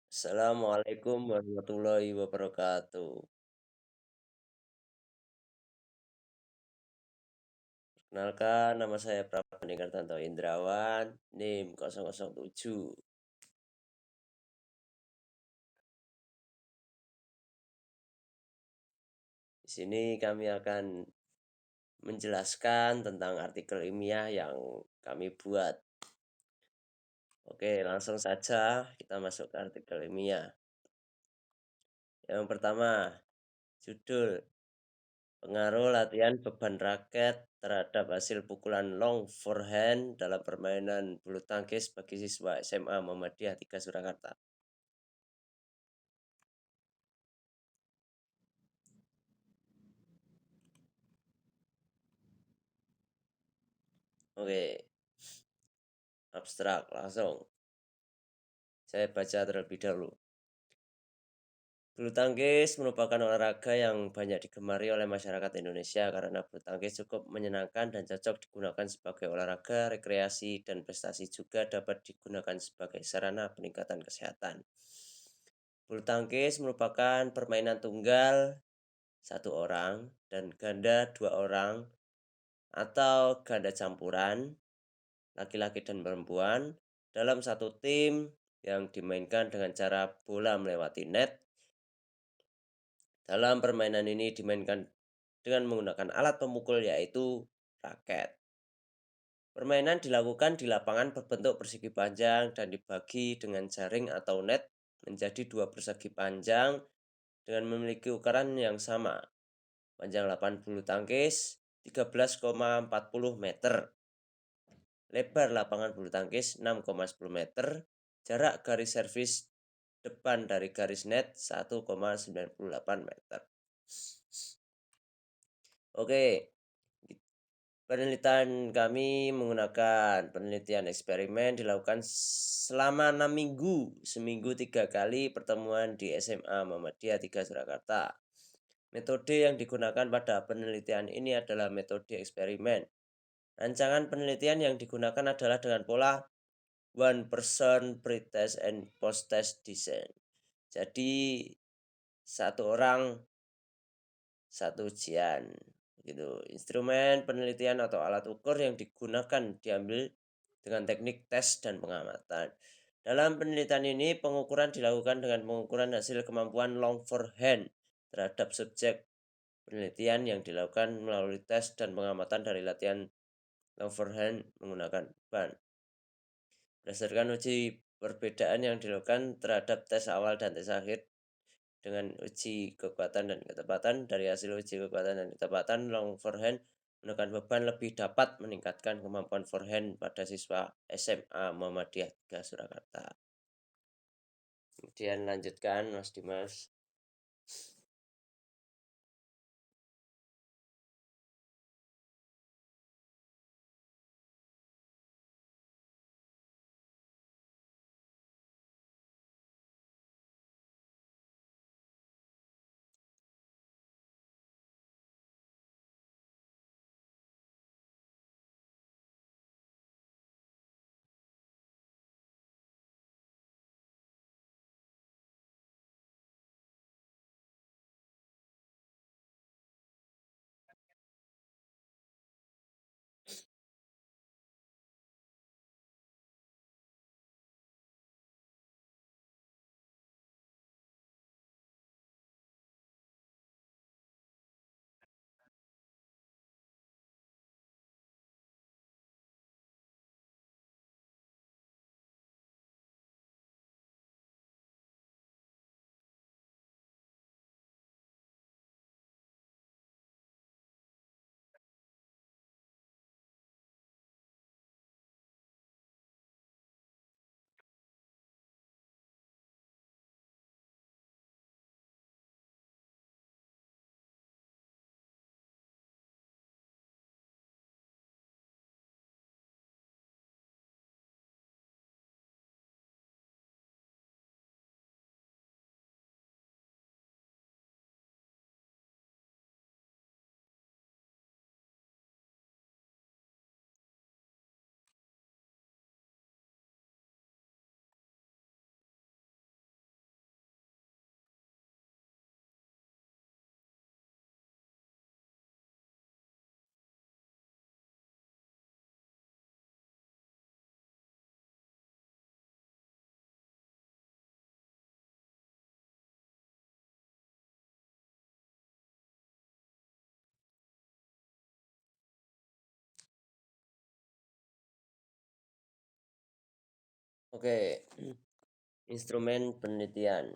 Assalamualaikum warahmatullahi wabarakatuh. Perkenalkan, nama saya Pramanikartanto Indrawan, NIM 007. Di sini kami akan menjelaskan tentang artikel ilmiah yang kami buat. Oke, langsung saja kita masuk ke artikel ilmiah. Yang pertama, judul pengaruh latihan beban raket terhadap hasil pukulan long forehand dalam permainan bulu tangkis bagi siswa SMA Muhammadiyah 3 Surakarta. Oke, abstrak langsung. Saya baca terlebih dahulu. Bulu tangkis merupakan olahraga yang banyak digemari oleh masyarakat Indonesia karena bulu tangkis cukup menyenangkan dan cocok digunakan sebagai olahraga, rekreasi, dan prestasi juga dapat digunakan sebagai sarana peningkatan kesehatan. Bulu tangkis merupakan permainan tunggal satu orang dan ganda dua orang atau ganda campuran laki-laki dan perempuan dalam satu tim yang dimainkan dengan cara bola melewati net. Dalam permainan ini dimainkan dengan menggunakan alat pemukul yaitu raket. Permainan dilakukan di lapangan berbentuk persegi panjang dan dibagi dengan jaring atau net menjadi dua persegi panjang dengan memiliki ukuran yang sama. Panjang lapangan bulu tangkis 13,40 meter. Lebar lapangan bulu tangkis 6,10 meter. Jarak garis servis depan dari garis net 1,98 meter. Oke, penelitian kami menggunakan penelitian eksperimen dilakukan selama 6 minggu, seminggu 3 kali pertemuan di SMA Muhammadiyah 3 Surakarta. Metode yang digunakan pada penelitian ini adalah metode eksperimen. Rancangan penelitian yang digunakan adalah dengan pola one person pre-test and post-test design. Jadi satu orang satu ujian gitu. Instrumen penelitian atau alat ukur yang digunakan diambil dengan teknik tes dan pengamatan. Dalam penelitian ini pengukuran dilakukan dengan pengukuran hasil kemampuan long forehand terhadap subjek penelitian yang dilakukan melalui tes dan pengamatan dari latihan long forehand menggunakan ban. Berdasarkan uji perbedaan yang dilakukan terhadap tes awal dan tes akhir dengan uji kekuatan dan ketepatan. Dari hasil uji kekuatan dan ketepatan, long forehand menggunakan beban lebih dapat meningkatkan kemampuan forehand pada siswa SMA Muhammadiyah 3 Surakarta. Kemudian lanjutkan Mas Dimas. Oke, instrumen penelitian.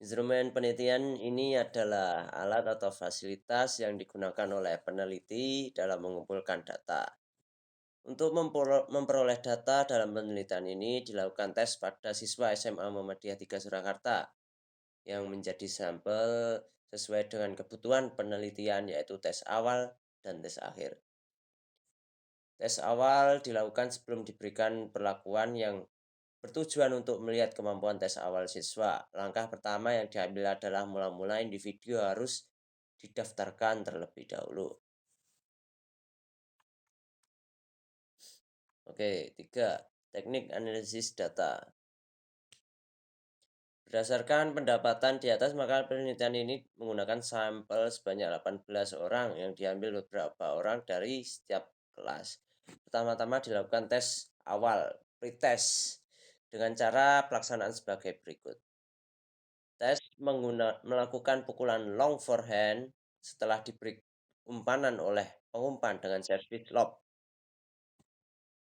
Instrumen penelitian ini adalah alat atau fasilitas yang digunakan oleh peneliti dalam mengumpulkan data. Untuk memperoleh data dalam penelitian ini dilakukan tes pada siswa SMA Muhammadiyah 3 Surakarta yang menjadi sampel sesuai dengan kebutuhan penelitian yaitu tes awal dan tes akhir. Tes awal dilakukan sebelum diberikan perlakuan yang bertujuan untuk melihat kemampuan tes awal siswa. Langkah pertama yang diambil adalah mula-mula individu harus didaftarkan terlebih dahulu. Oke, 3. Teknik analisis data. Berdasarkan pendapatan di atas, maka penelitian ini menggunakan sampel sebanyak 18 orang yang diambil beberapa orang dari setiap kelas. Pertama-tama dilakukan tes awal, pretest, dengan cara pelaksanaan sebagai berikut. Tes melakukan pukulan long forehand setelah diberi umpanan oleh pengumpan dengan servis lob.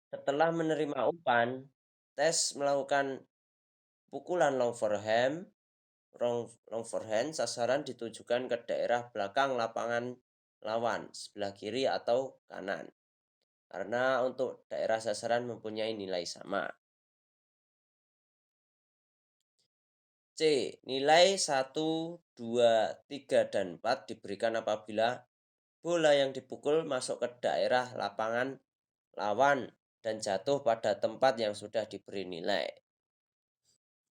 Setelah menerima umpan, tes melakukan pukulan long forehand sasaran ditujukan ke daerah belakang lapangan lawan, sebelah kiri atau kanan. Karena untuk daerah sasaran mempunyai nilai sama. C. Nilai 1, 2, 3, dan 4 diberikan apabila bola yang dipukul masuk ke daerah lapangan lawan dan jatuh pada tempat yang sudah diberi nilai.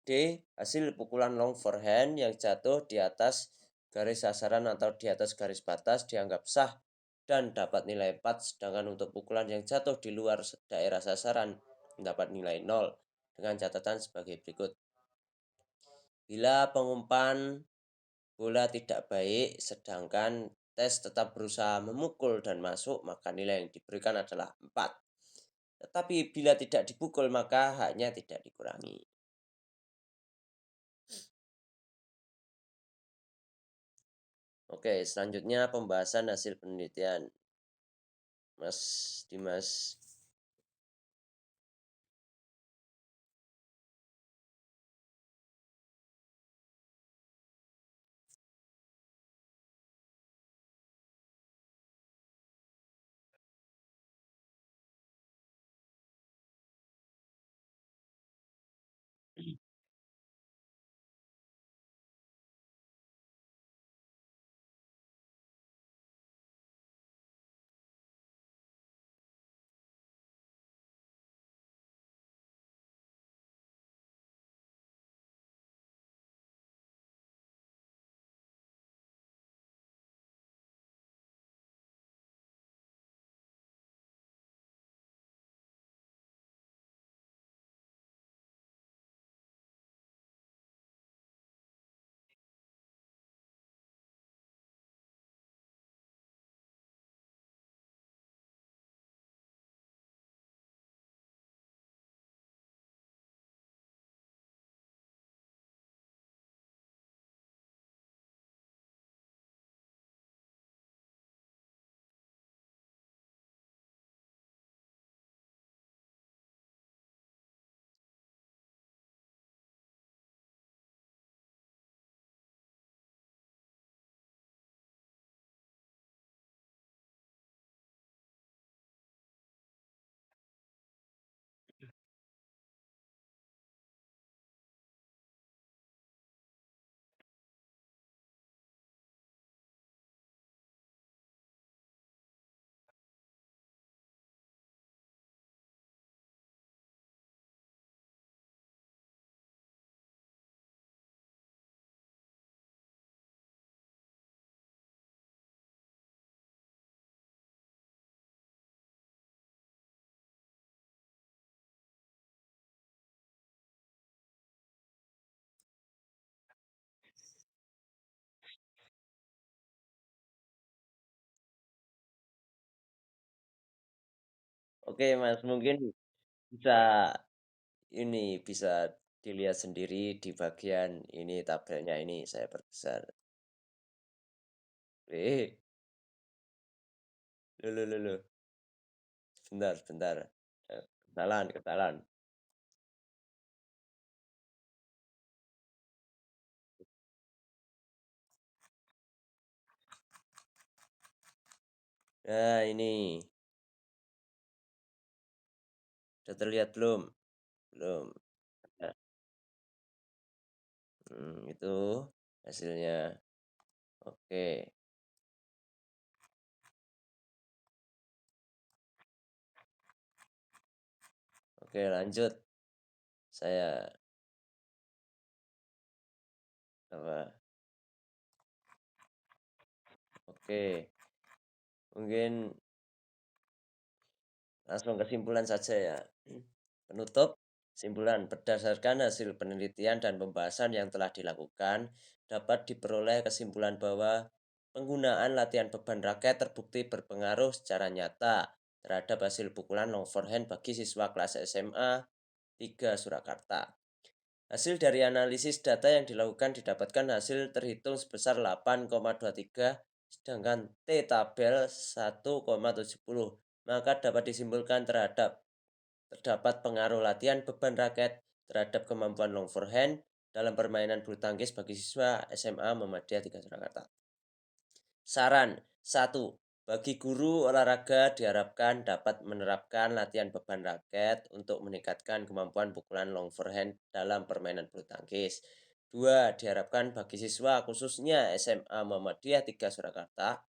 D. Hasil pukulan long forehand yang jatuh di atas garis sasaran atau di atas garis batas dianggap sah dan dapat nilai 4, sedangkan untuk pukulan yang jatuh di luar daerah sasaran mendapat nilai 0 dengan catatan sebagai berikut. Bila pengumpan bola tidak baik, sedangkan tes tetap berusaha memukul dan masuk, maka nilai yang diberikan adalah 4. Tetapi bila tidak dipukul, maka haknya tidak dikurangi. Oke, selanjutnya pembahasan hasil penelitian. Mas Dimas. Oke, Mas, mungkin bisa bisa dilihat sendiri di bagian ini tabelnya ini saya perbesar. Loh loh loh loh. Sebentar sebentar. Kesalahan kesalahan. Nah, ini, udah terlihat belum? Belum. Nah, itu hasilnya. Oke. Oke, lanjut. Saya apa? Oke, mungkin langsung kesimpulan saja ya. Penutup, kesimpulan berdasarkan hasil penelitian dan pembahasan yang telah dilakukan, dapat diperoleh kesimpulan bahwa penggunaan latihan beban raket terbukti berpengaruh secara nyata terhadap hasil pukulan long forehand bagi siswa kelas SMA 3 Surakarta. Hasil dari analisis data yang dilakukan didapatkan hasil terhitung sebesar 8,23, sedangkan T tabel 1,70. Maka dapat disimpulkan terdapat pengaruh latihan beban raket terhadap kemampuan long forehand dalam permainan bulu tangkis bagi siswa SMA Muhammadiyah 3 Surakarta. Saran 1. Bagi guru olahraga diharapkan dapat menerapkan latihan beban raket untuk meningkatkan kemampuan pukulan long forehand dalam permainan bulu tangkis. 2. Diharapkan bagi siswa khususnya SMA Muhammadiyah 3 Surakarta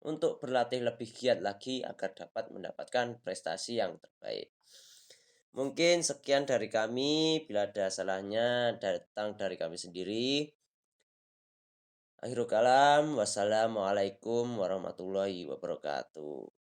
untuk berlatih lebih giat lagi agar dapat mendapatkan prestasi yang terbaik. Mungkin sekian dari kami, bila ada salahnya datang dari kami sendiri. Akhirul kalam, wassalamualaikum warahmatullahi wabarakatuh.